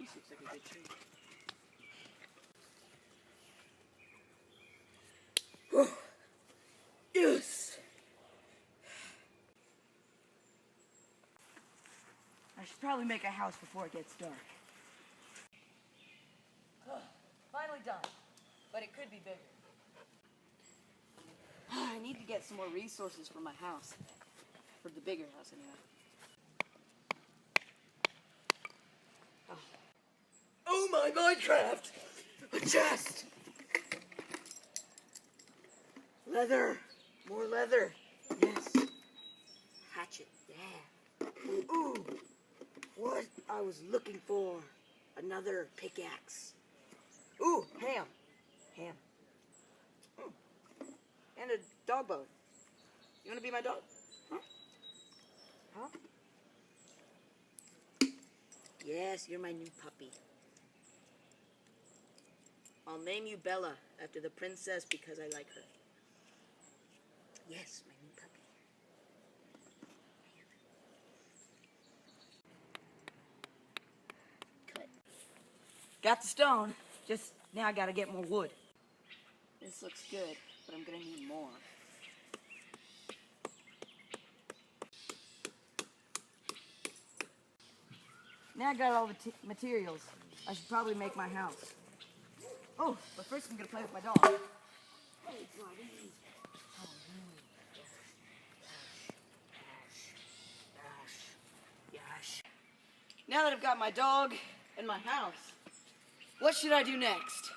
This looks like a good tree. Yes! I should probably make a house before it gets dark. Finally done, but it could be bigger. I need to get some more resources for my house. For the bigger house, anyway. Oh my Minecraft! A chest! Leather! More leather! Yes. Hatchet, yeah. Ooh! What I was looking for. Another pickaxe. Ooh, ham. Ham. And a dog bone. You wanna be my dog? Huh? Huh? Yes, you're my new puppy. I'll name you Bella after the princess because I like her. Yes, my new puppy. Cut. Got the stone. Just now I gotta get more wood. This looks good, but I'm gonna need more. Now I got all the materials. I should probably make my house. Oh, but first I'm gonna play with my dog. Hey, buddy. Now that I've got my dog and my house, what should I do next?